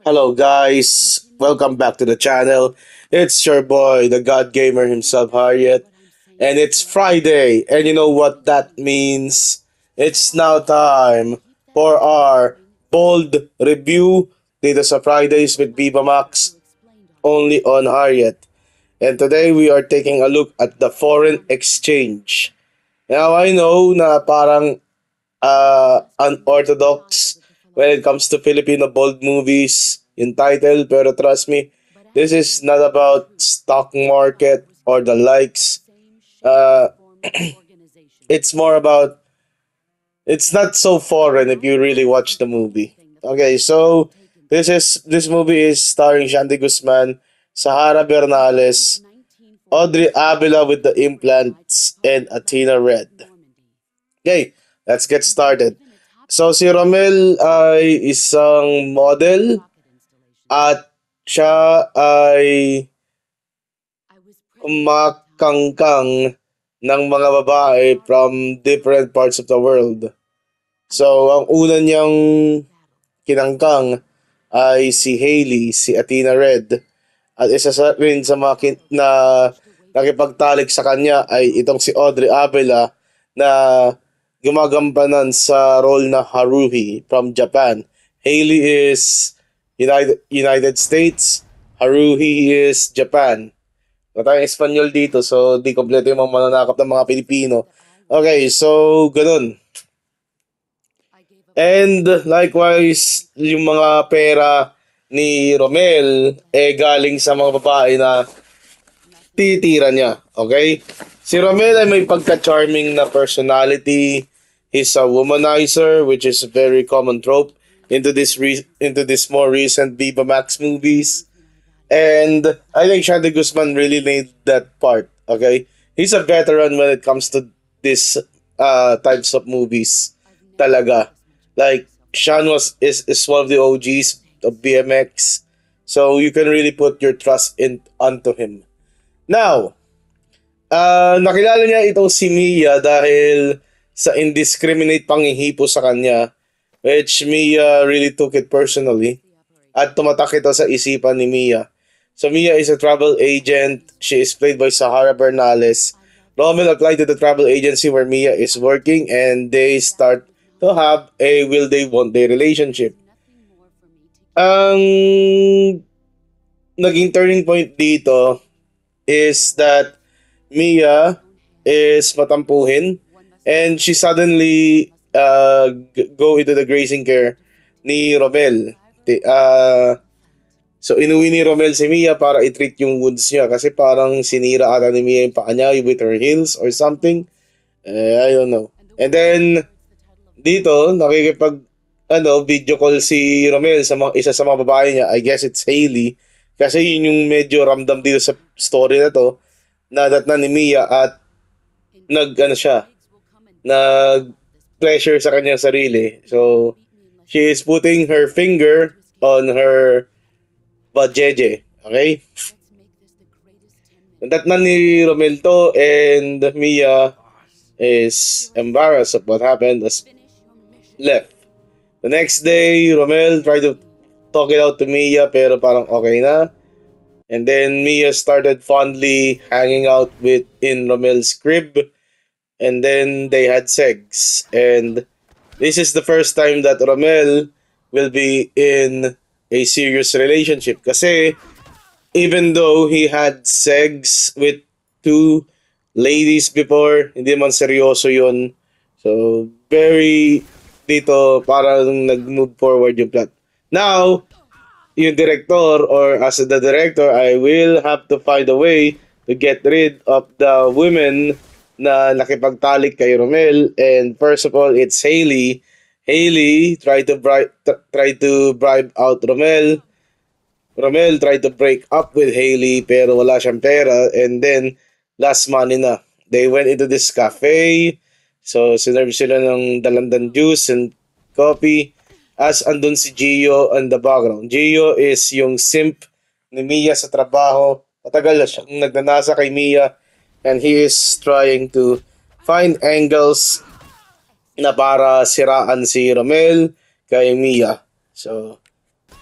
Hello guys, welcome back to the channel. It's your boy, the God Gamer himself, Harriet, and it's Friday, and you know what that means? It's now time for our bold review dito sa Fridays with Viva Max, only on Harriet. And today we are taking a look at the foreign exchange. Now I know na parang unorthodox when it comes to Filipino bold movies in title, pero trust me, this is not about stock market or the likes. Uh, it's more about, it's not so foreign if you really watch the movie. Okay, so this movie is starring Shandy Guzman, Sahara Bernales, Audrey Avila with the implants, and Athena Red. Okay, let's get started. So si Romel ay isang model at siya ay kumakangkang ng mga babae from different parts of the world. So ang una niyang kinangkang ay si Hailey, si Athena Red. At isa rin sa mga na nakipagtalik sa kanya ay itong si Audrey Avila na gumagampanan sa role na Haruhi from Japan. Hailey is United States, Haruhi is Japan. Wala tayong Espanyol dito, so di kompleto yung mga mananakap ng mga Pilipino. Okay, so ganun. And likewise, yung mga pera ni Romel galing sa mga babae na titira niya. Okay? Si Romel ay may pagka-charming na personality. He's a womanizer, which is a very common trope into this more recent Viva Max movies. And I think Shandy Guzman really nailed that part. Okay? He's a veteran when it comes to this types of movies. Talaga. Like, Sean is one of the OGs of BMX. So you can really put your trust onto him. Now, nakilala niya itong si Mia dahil sa indiscriminate panghihipo sa kanya, which Mia really took it personally. At tumatak ito sa isipan ni Mia. So Mia is a travel agent. She is played by Sahara Bernales. Romel applied to the travel agency where Mia is working and they start to have a will they won't they relationship. Ang naging turning point dito is that Mia is matampuhin and she suddenly go into the grazing care ni Romel. So inuwi ni Romel si Mia para i-treat yung wounds niya kasi parang sinira ata ni Mia yung paa niya with her heels or something. I don't know. And then dito nakikipag video call si Romel sa isa sa mga babae niya. I guess it's Hailey kasi yun yung medyo ramdam dito sa story na to na datna ni Mia at nag pleasure sa kanyang sarili. So she is putting her finger on her bajeje. Okay? Datna ni Romel to and Mia is embarrassed of what happened as left. The next day, Romel tried to talk it out to Mia pero parang okay na. And then Mia started fondly hanging out in Romel's crib. And then they had sex. And this is the first time that Romel will be in a serious relationship. Kasi even though he had sex with two ladies before, hindi man seryoso yun. So, very dito parang nag-move forward yung plot. Now, yung director or as the director, I will have to find a way to get rid of the women na nakipagtalik kay Romel. And first of all, it's Hailey. Hailey tried to bribe out Romel. Romel tried to break up with Hailey pero wala siyang pera. And then, last money na. They went into this cafe. So, sinerve sila ng dalandan juice and coffee as andun si Gio on the background. Gio is yung simp ni Mia sa trabaho. Matagal na siyang nagnanasa kay Mia and he is trying to find angles na para siraan si Romel kay Mia. So,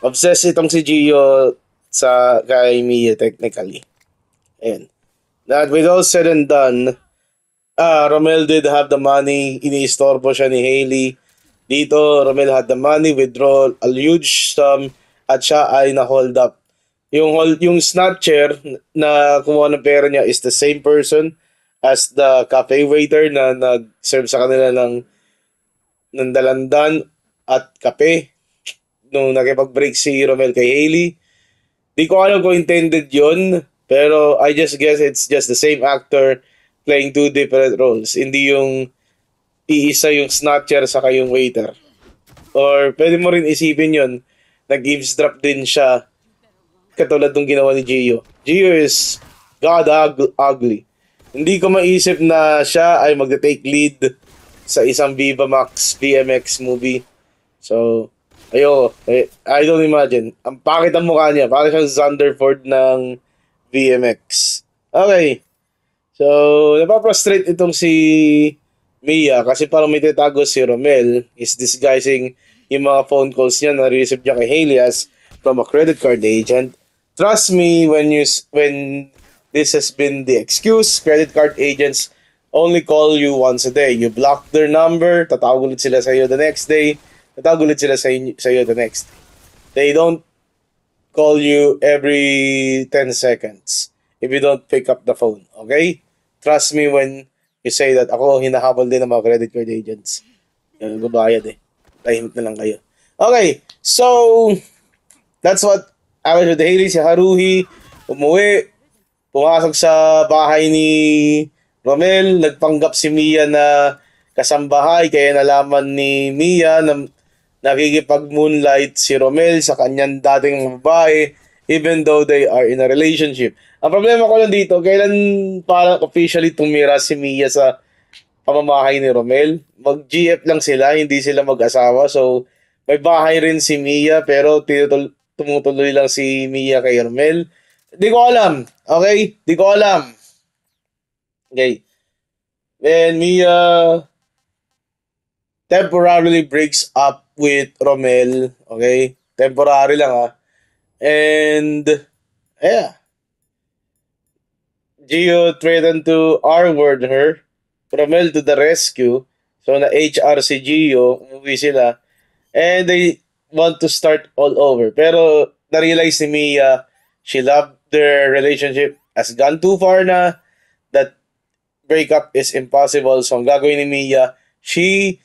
Obsessed itong si Gio sa kay Mia technically. Ayan. That with all said and done, Romel did have the money. Iniistorbo siya ni Hailey. Dito, Romel had the money, withdraw a huge sum, at siya ay na-hold up. Yung snatcher na kumuha ng pera niya is the same person as the cafe waiter na nag-serve sa kanila ng dalandan at kape nung nakipag-break si Romel kay Hailey. Di ko alam kung intended yun, pero I just guess it's just the same actor playing two different roles. Hindi yung iisa yung snatcher saka yung waiter. Or pwede mo rin isipin yun, nag-eavesdrop din siya katulad ng ginawa ni Gio. Gio is ugly. Hindi ko maisip na siya ay mag-take lead sa isang Viva Max BMX movie. So, I don't imagine. Ang pakit ang mukha niya. Parang siyang Zanderford ng BMX. Okay. So, napaprostrate itong si Mia kasi parang may titago si Romel is disguising yung mga phone calls niya na receive niya kay Hailey as from a credit card agent. Trust me when this has been the excuse, credit card agents only call you once a day. You block their number, tatawag ulit sila sa iyo the next day, tatawag ulit sila sa iyo the next day. They don't call you every 10 seconds if you don't pick up the phone, okay? Trust me when you say that ako hinahabol din ng mga credit card agents. Gubayad eh. Tahimik na lang kayo. Okay, so that's what happened with Hailey. Si Haruhi umuwi, pumasok sa bahay ni Romel, nagpanggap si Mia na kasambahay, kaya nalaman ni Mia na nakikipag-moonlight si Romel sa kanyang dating babae even though they are in a relationship. Ang problema ko lang dito, kailan parang officially tumira si Mia sa pamamahay ni Romel? Mag-GF lang sila, hindi sila mag-asawa. So, may bahay rin si Mia pero tumutuloy lang si Mia kay Romel. Di ko alam. Okay? Di ko alam. Okay. Then Mia temporarily breaks up with Romel. Okay? Temporary lang ha. And, yeah. Gio threatened to R-word her. Romel to the rescue. So, na-HR si Gio. Umuwi sila. And they want to start all over. Pero, na-realize ni Mia, she loved their relationship has gone too far na that breakup is impossible. So, ang gagawin ni Mia, she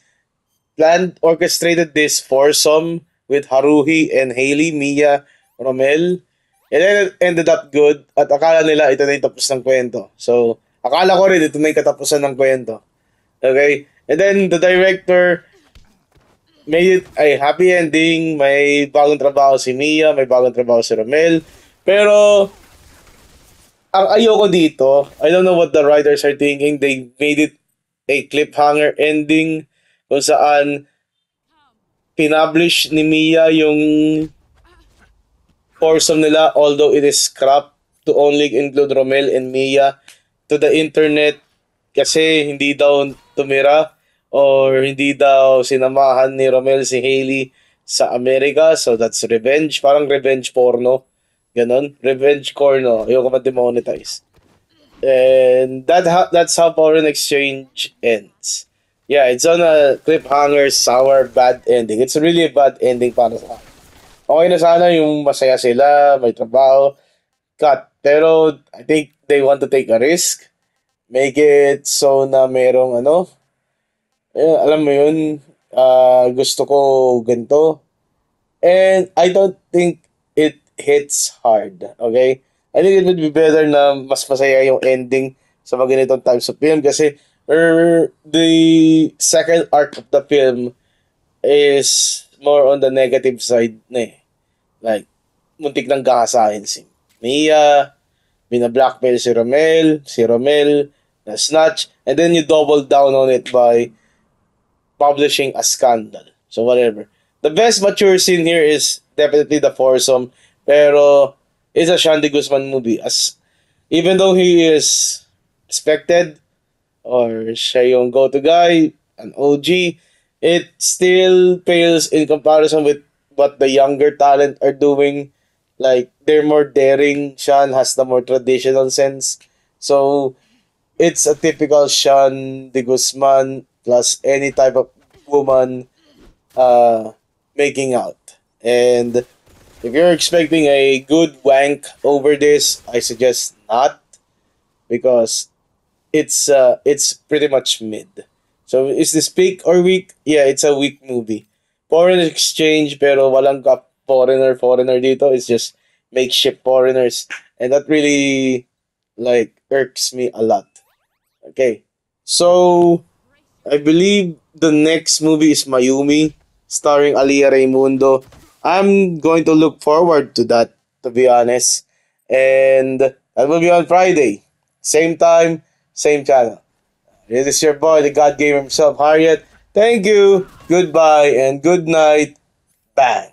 orchestrated this foursome with Haruhi and Hailey, Mia, Romel. And then it ended up good at akala nila ito na yung tapos ng kwento. So, akala ko rin ito na yung katapusan ng kwento. Okay? And then the director made it a happy ending. May bagong trabaho si Mia, may bagong trabaho si Romel. Pero, ang ayoko dito, I don't know what the writers are thinking. They made it a cliffhanger ending kung saan pinublish ni Mia yung foursome nila, although it is scrapped to only include Romel and Mia to the internet kasi hindi daw tumira or hindi daw sinamahan ni Romel si Hailey sa Amerika. So that's revenge. Parang revenge porno. Ganon. Revenge porno. Ayoko ma-demonetize. And that's how Foreign Exchange ends. Yeah, it's on a cliffhanger, sour, bad ending. It's really a bad ending para sa akin. Okay na sana yung masaya sila, may trabaho, cut. Pero I think they want to take a risk. Make it so na merong alam mo yun, gusto ko ganito. And I don't think it hits hard, okay? I think it would be better na mas masaya yung ending sa mga ganitong types of film kasi the second arc of the film is more on the negative side na eh. Like, muntik nang gahasahin si Mia, bina-blackmail si Romel, na-snatch, and then you double down on it by publishing a scandal. So, whatever. The best mature scene here is definitely the foursome, pero it's a Shandy Guzman movie. Even though he is respected, or siya yung go-to guy, an OG, it still pales in comparison with what the younger talent are doing. Like they're more daring. Sean has the more traditional sense. So it's a typical Sean de Guzman plus any type of woman uh, making out. And if you're expecting a good wank over this, I suggest not because it's pretty much mid. So is this peak or weak? Yeah, it's a weak movie. Foreign exchange pero walang ka foreigner dito. It's just makeshift foreigners, and that really like irks me a lot. Okay, so I believe the next movie is Mayumi, starring Alia Raimundo. I'm going to look forward to that, to be honest. And that will be on Friday. Same time, same channel. This is your boy, the God Gamer himself, Harriet. Thank you, goodbye, and good night. Bang.